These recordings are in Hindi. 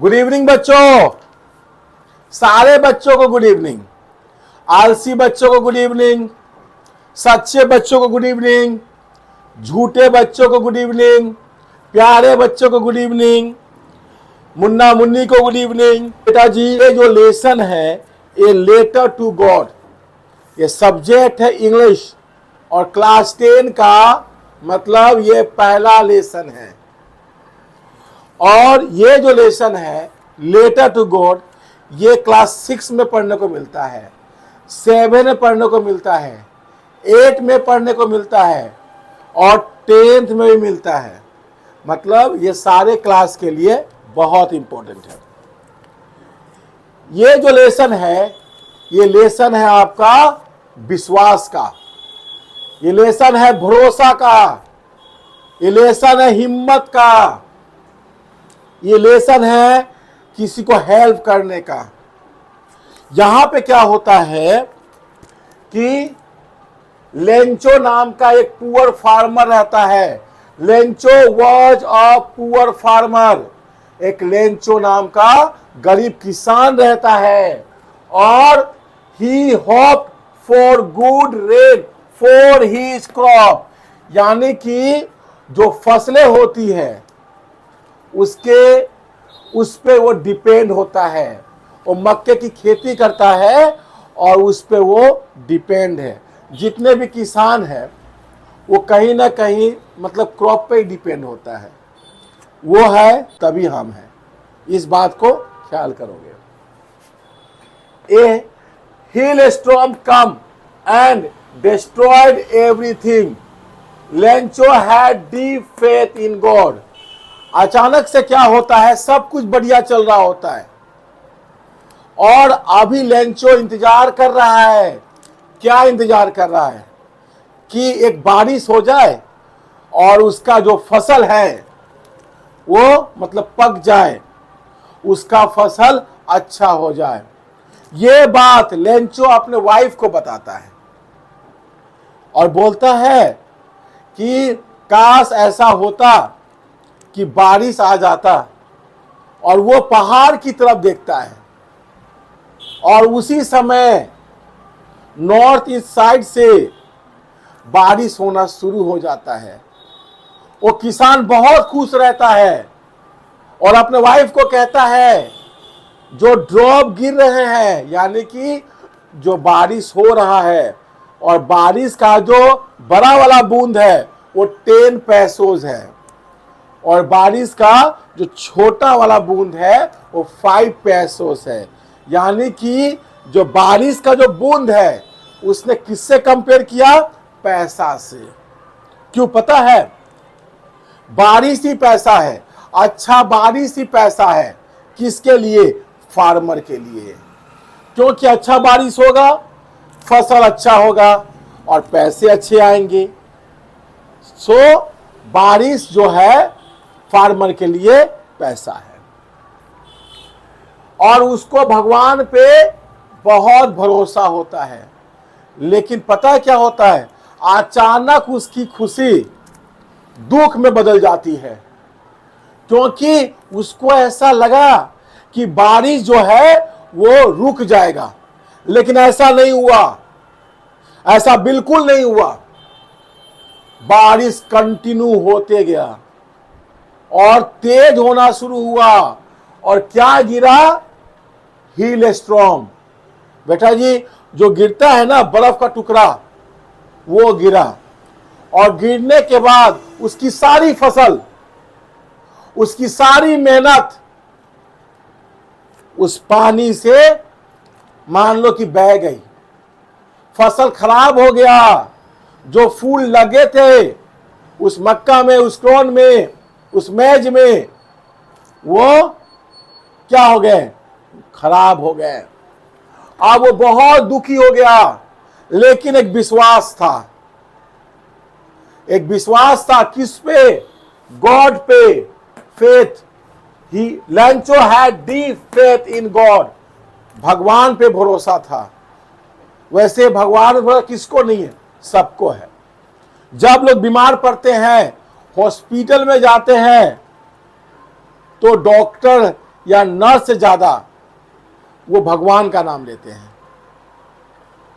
गुड इवनिंग बच्चों, सारे बच्चों को गुड इवनिंग। आलसी बच्चों को गुड इवनिंग, सच्चे बच्चों को गुड इवनिंग, झूठे बच्चों को गुड इवनिंग, प्यारे बच्चों को गुड इवनिंग, मुन्ना मुन्नी को गुड इवनिंग। बेटा जी, ये जो लेसन है ये लेटर टू गॉड, ये सब्जेक्ट है इंग्लिश और क्लास 10 का मतलब ये पहला लेसन है। और ये जो लेसन है लेटर टू गॉड, ये क्लास 6 में पढ़ने को मिलता है, 7 में पढ़ने को मिलता है, 8 में पढ़ने को मिलता है और 10th में भी मिलता है। मतलब ये सारे क्लास के लिए बहुत इंपॉर्टेंट है। ये जो लेसन है ये लेसन है आपका विश्वास का, ये लेसन है भरोसा का, ये लेसन है हिम्मत का, ये लेसन है किसी को हेल्प करने का। यहां पे क्या होता है कि लेंचो नाम का एक पुअर फार्मर रहता है। Lencho was a poor farmer, एक लेंचो नाम का गरीब किसान रहता है और he hoped for good rain for his crop, यानी कि जो फसलें होती है उस पे वो डिपेंड होता है। वो मक्के की खेती करता है और उस पे वो डिपेंड है। जितने भी किसान हैं वो कहीं ना कहीं मतलब क्रॉप पे ही डिपेंड होता है। वो है तभी हम हैं, इस बात को ख्याल करोगे। A hail storm come and destroyed everything, Lencho had deep faith in God. अचानक से क्या होता है, सब कुछ बढ़िया चल रहा होता है और अभी लेंचो इंतजार कर रहा है। क्या इंतजार कर रहा है कि एक बारिश हो जाए और उसका जो फसल है वो मतलब पक जाए, उसका फसल अच्छा हो जाए। ये बात लेंचो अपने वाइफ को बताता है और बोलता है कि काश ऐसा होता कि बारिश आ जाता। और वो पहाड़ की तरफ देखता है और उसी समय नॉर्थ ईस्ट साइड से बारिश होना शुरू हो जाता है। वो किसान बहुत खुश रहता है और अपने वाइफ को कहता है जो ड्रॉप गिर रहे हैं, यानी कि जो बारिश हो रहा है और बारिश का जो बड़ा वाला बूंद है वो 10 पैसोज है और बारिश का जो छोटा वाला बूंद है वो 5 पैसोस है। यानी कि जो बारिश का जो बूंद है उसने किससे कंपेयर किया? पैसा से। क्यों पता है? बारिश ही पैसा है, अच्छा बारिश ही पैसा है। किसके लिए? फार्मर के लिए। क्योंकि अच्छा बारिश होगा, फसल अच्छा होगा और पैसे अच्छे आएंगे। सो बारिश जो है फार्मर के लिए पैसा है और उसको भगवान पे बहुत भरोसा होता है। लेकिन पता है क्या होता है? अचानक उसकी खुशी दुख में बदल जाती है, क्योंकि उसको ऐसा लगा कि बारिश जो है वो रुक जाएगा, लेकिन ऐसा नहीं हुआ, ऐसा बिल्कुल नहीं हुआ। बारिश कंटिन्यू होते गया और तेज होना शुरू हुआ और क्या गिरा? Hailstorm. बेटा जी, जो गिरता है ना बर्फ का टुकड़ा, वो गिरा और गिरने के बाद उसकी सारी फसल, उसकी सारी मेहनत उस पानी से मान लो कि बह गई। फसल खराब हो गया। जो फूल लगे थे उस मक्का में, उस कॉर्न में, उस मेज में, वो क्या हो गए? खराब हो गए। अब वो बहुत दुखी हो गया, लेकिन एक विश्वास था। एक विश्वास था किस पे? गॉड पे। Faith. He Lencho had deep faith in God. भगवान पे भरोसा था। वैसे भगवान पर किसको नहीं है? सबको है। जब लोग बीमार पड़ते हैं, हॉस्पिटल में जाते हैं, तो डॉक्टर या नर्स से ज्यादा वो भगवान का नाम लेते हैं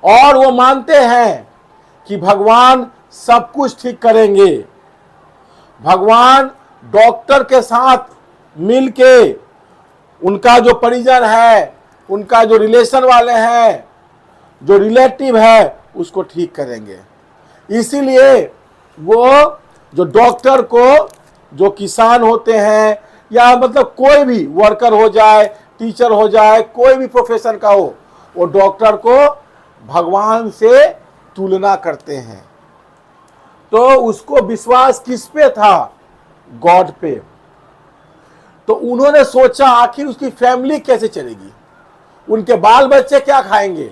और वो मानते हैं कि भगवान सब कुछ ठीक करेंगे। भगवान डॉक्टर के साथ मिलके उनका जो परिजन है, उनका जो रिलेशन वाले हैं, जो रिलेटिव है, उसको ठीक करेंगे। इसीलिए वो जो डॉक्टर को, जो किसान होते हैं या मतलब कोई भी वर्कर हो जाए, टीचर हो जाए, कोई भी प्रोफेशन का हो, वो डॉक्टर को भगवान से तुलना करते हैं। तो उसको विश्वास किस पे था? गॉड पे। तो उन्होंने सोचा आखिर उसकी फैमिली कैसे चलेगी, उनके बाल बच्चे क्या खाएंगे।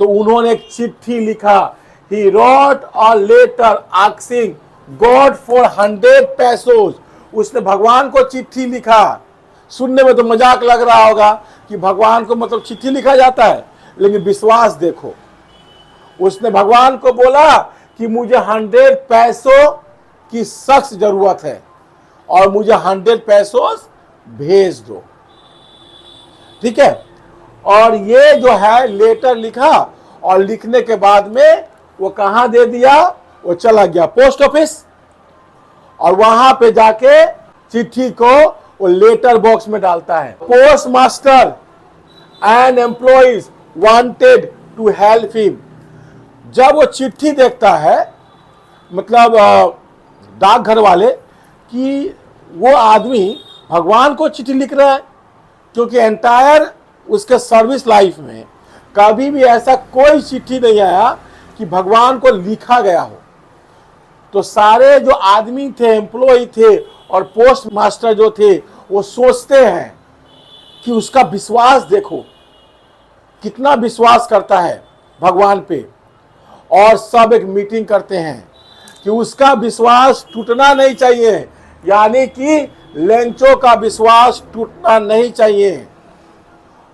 तो उन्होंने एक चिट्ठी लिखा। He wrote a letter asking God for 100 pesos। उसने भगवान को चिट्ठी लिखा। सुनने में तो मजाक लग रहा होगा कि भगवान को मतलब चिट्ठी लिखा जाता है, लेकिन विश्वास देखो। उसने भगवान को बोला कि मुझे 100 पैसों की सख्त जरूरत है और मुझे 100 पैसों भेज दो, ठीक है। और ये जो है लेटर लिखा और लिखने के बाद में वो कहां दे दिया? वो चला गया पोस्ट ऑफिस और वहां पे जाके चिट्ठी को वो लेटर बॉक्स में डालता है। Postmaster and employees wanted to help him. जब वो चिट्ठी देखता है, मतलब डाकघर वाले, कि वो आदमी भगवान को चिट्ठी लिख रहा है, क्योंकि एंटायर उसके सर्विस लाइफ में कभी भी ऐसा कोई चिट्ठी नहीं आया कि भगवान को लिखा गया हो। तो सारे जो आदमी थे, एम्प्लॉय थे और पोस्ट मास्टर जो थे, वो सोचते हैं कि उसका विश्वास देखो, कितना विश्वास करता है भगवान पे। और सब एक मीटिंग करते हैं कि उसका विश्वास टूटना नहीं चाहिए, यानी कि लेंचो का विश्वास टूटना नहीं चाहिए।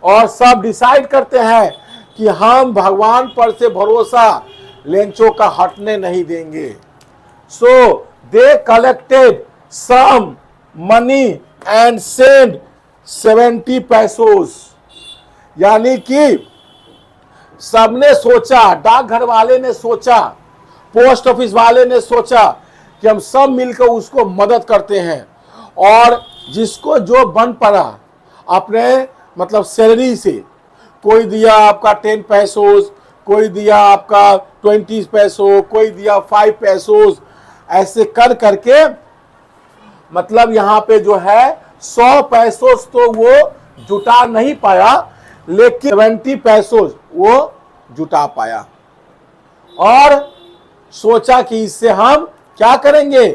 और सब डिसाइड करते हैं कि हम भगवान पर से भरोसा लेंचो का हटने नहीं देंगे। So they collected some money and send 70 pesos. यानी कि सबने सोचा, डाकघर वाले ने सोचा, पोस्ट ऑफिस वाले ने सोचा कि हम सब मिलकर उसको मदद करते हैं और जिसको जो बन पड़ा अपने मतलब सैलरी से, कोई दिया आपका 10 पैसोस, कोई दिया आपका 20 पैसों, कोई दिया 5 पैसोस, ऐसे कर करके मतलब यहाँ पे जो है 100 पैसोस तो वो जुटा नहीं पाया, लेकिन 70 पैसोस वो जुटा पाया। और सोचा कि इससे हम क्या करेंगे?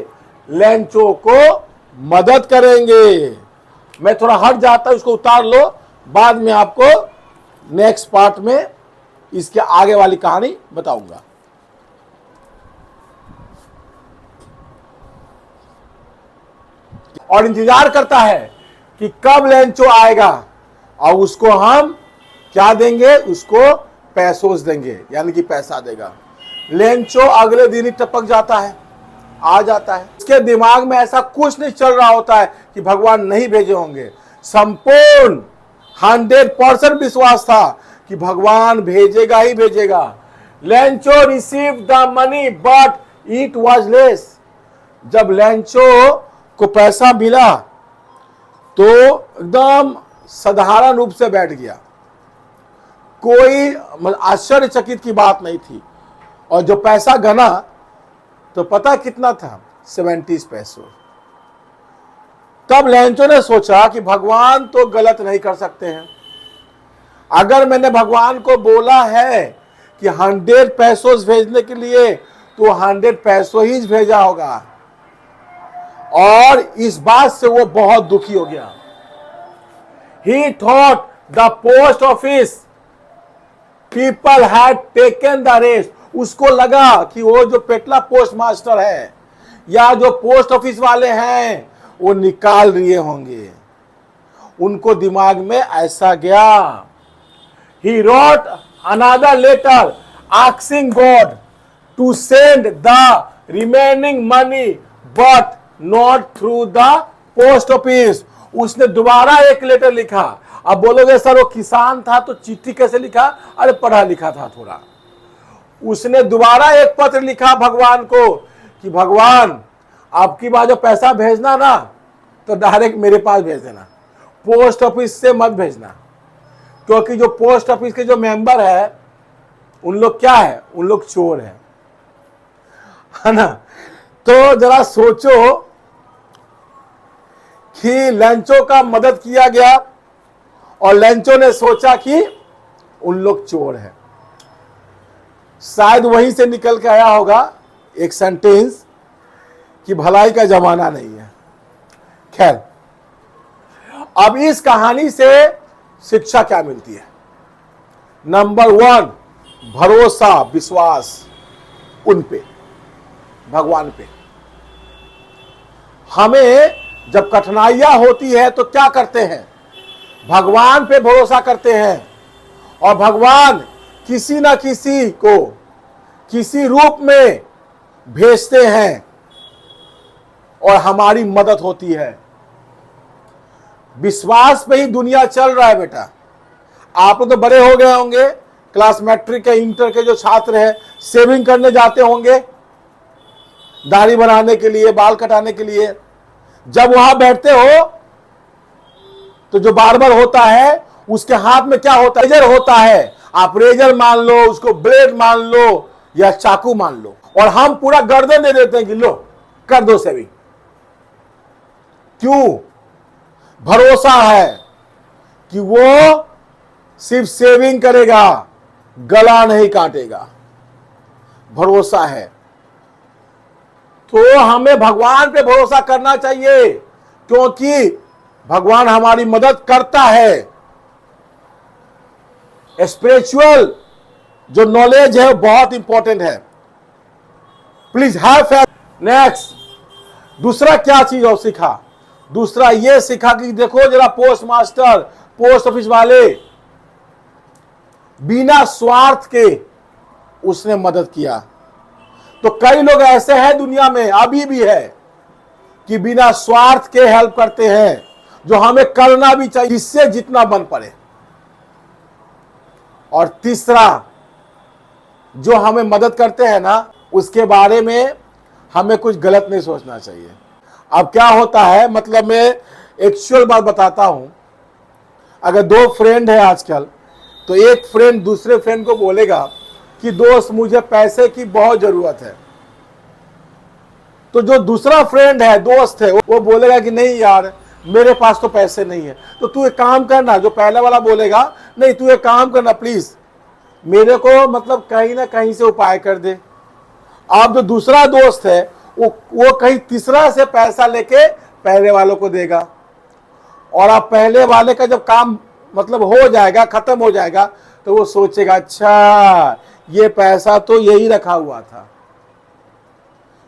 लेंचो को मदद करेंगे। मैं थोड़ा हट जाता हूं, इसको उतार लो, बाद में आपको नेक्स्ट पार्ट में इसके आगे वाली कहानी बताऊंगा। और इंतजार करता है कि कब लेंचो आएगा और उसको हम क्या देंगे? उसको पैसोस देंगे, यानी कि पैसा देगा। लेंचो अगले दिन ही टपक जाता है, आ जाता है। उसके दिमाग में ऐसा कुछ नहीं चल रहा होता है कि भगवान नहीं भेजे होंगे। संपूर्ण 100% विश्वास था कि भगवान भेजेगा ही भेजेगा। Lencho receive the money but it was less. जब लेंचो को पैसा मिला तो एकदम साधारण रूप से बैठ गया, कोई आश्चर्यचकित की बात नहीं थी। और जो पैसा गना तो पता कितना था? 70 पैसों। तब लेंचो ने सोचा कि भगवान तो गलत नहीं कर सकते हैं। अगर मैंने भगवान को बोला है कि 100 पैसों भेजने के लिए, तो 100 पैसों ही भेजा होगा। और इस बात से वो बहुत दुखी हो गया। He thought the post office people had taken the rest। उसको लगा कि वो जो पेटला पोस्ट मास्टर है या जो पोस्ट ऑफिस वाले हैं वो निकाल लिए होंगे। उनको दिमाग में ऐसा गया। He wrote another letter asking God to send the remaining money but not through the post office। उसने दोबारा एक लेटर लिखा। अब बोलोगे सर वो किसान था तो चिट्ठी कैसे लिखा? अरे पढ़ा लिखा था थोड़ा। उसने दोबारा एक पत्र लिखा भगवान को कि भगवान आपकी बार जो पैसा भेजना ना तो डायरेक्ट मेरे पास भेज देना, पोस्ट ऑफिस से मत भेजना, क्योंकि जो पोस्ट ऑफिस के जो मेंबर है उन लोग क्या है, उन लोग चोर है ना। तो जरा सोचो कि लेंचो का मदद किया गया और लेंचो ने सोचा कि उन लोग चोर हैं। शायद वहीं से निकल के आया होगा एक सेंटेंस कि भलाई का जमाना नहीं है। खैर, अब इस कहानी से शिक्षा क्या मिलती है? नंबर 1, भरोसा, विश्वास उन पे, भगवान पे। हमें जब कठिनाइयां होती है तो क्या करते हैं? भगवान पे भरोसा करते हैं और भगवान किसी ना किसी को किसी रूप में भेजते हैं और हमारी मदद होती है। विश्वास पे ही दुनिया चल रहा है बेटा। आप लोग तो बड़े हो गए होंगे, क्लास मैट्रिक के इंटर के जो छात्र हैं सेविंग करने जाते होंगे दाढ़ी बनाने के लिए, बाल कटाने के लिए। जब वहां बैठते हो तो जो बार्बर होता है उसके हाथ में क्या होता है? रेजर होता है। आप रेजर मान लो, उसको ब्लेड मान लो या चाकू मान लो, और हम पूरा गर्दन दे देते हैं कि लो कर दो सेविंग। क्यों? भरोसा है कि वो सिर्फ सेविंग करेगा, गला नहीं काटेगा। भरोसा है। तो हमें भगवान पे भरोसा करना चाहिए, क्योंकि भगवान हमारी मदद करता है। स्पिरिचुअल जो नॉलेज है बहुत इंपॉर्टेंट है। Please have faith. नेक्स्ट, दूसरा क्या चीज और सीखा? दूसरा ये सीखा कि देखो जरा पोस्ट मास्टर, पोस्ट ऑफिस वाले बिना स्वार्थ के उसने मदद किया। तो कई लोग ऐसे हैं दुनिया में, अभी भी है, कि बिना स्वार्थ के हेल्प करते हैं, जो हमें करना भी चाहिए, इससे जितना बन पड़े। और तीसरा, जो हमें मदद करते हैं ना उसके बारे में हमें कुछ गलत नहीं सोचना चाहिए। अब क्या होता है, मतलब मैं एक्चुअल बात बताता हूं। अगर 2 फ्रेंड है आजकल, तो एक फ्रेंड दूसरे फ्रेंड को बोलेगा कि दोस्त मुझे पैसे की बहुत जरूरत है, तो जो दूसरा फ्रेंड है, दोस्त है, वो बोलेगा कि नहीं यार मेरे पास तो पैसे नहीं है। तो तू एक काम करना, जो पहले वाला बोलेगा नहीं तू एक काम करना प्लीज, मेरे को मतलब कहीं ना कहीं से उपाय कर दे। अब जो दूसरा दोस्त है वो कहीं तीसरा से पैसा लेके पहले वालों को देगा, और अब पहले वाले का जब काम मतलब हो जाएगा, खत्म हो जाएगा, तो वो सोचेगा अच्छा ये पैसा तो यही रखा हुआ था।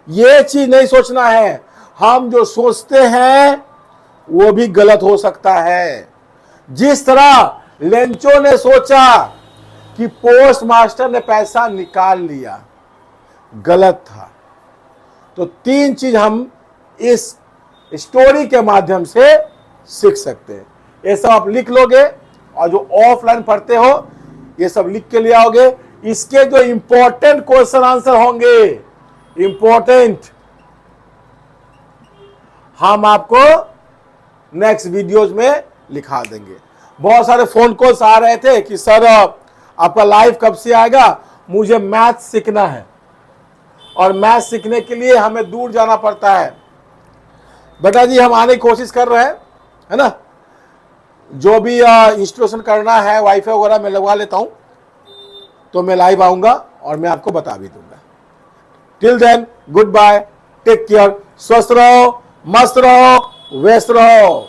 ये चीज नहीं सोचना है। हम जो सोचते हैं वो भी गलत हो सकता है। जिस तरह लेंचो ने सोचा कि पोस्ट मास्टर ने पैसा निकाल लिया, गलत था। तो 3 चीज हम इस स्टोरी के माध्यम से सीख सकते हैं। ये सब आप लिख लोगे, और जो ऑफलाइन पढ़ते हो ये सब लिख के ले आओगे। इसके जो इंपॉर्टेंट क्वेश्चन आंसर होंगे, इंपॉर्टेंट, हम आपको नेक्स्ट वीडियोज में लिखा देंगे। बहुत सारे फोन कॉल्स आ रहे थे कि सर आपका लाइव कब से आएगा, मुझे मैथ सीखना है, और मैथ सीखने के लिए हमें दूर जाना पड़ता है। बेटा जी हम आने की कोशिश कर रहे हैं, है ना। जो भी इंस्टॉलेशन करना है, वाईफाई वगैरह मैं लगवा लेता हूं, तो मैं लाइव आऊंगा और मैं आपको बता भी दूंगा। Till then goodbye, take care, स्वस्थ रहो, मस्त रहो, व्यस्त रहो।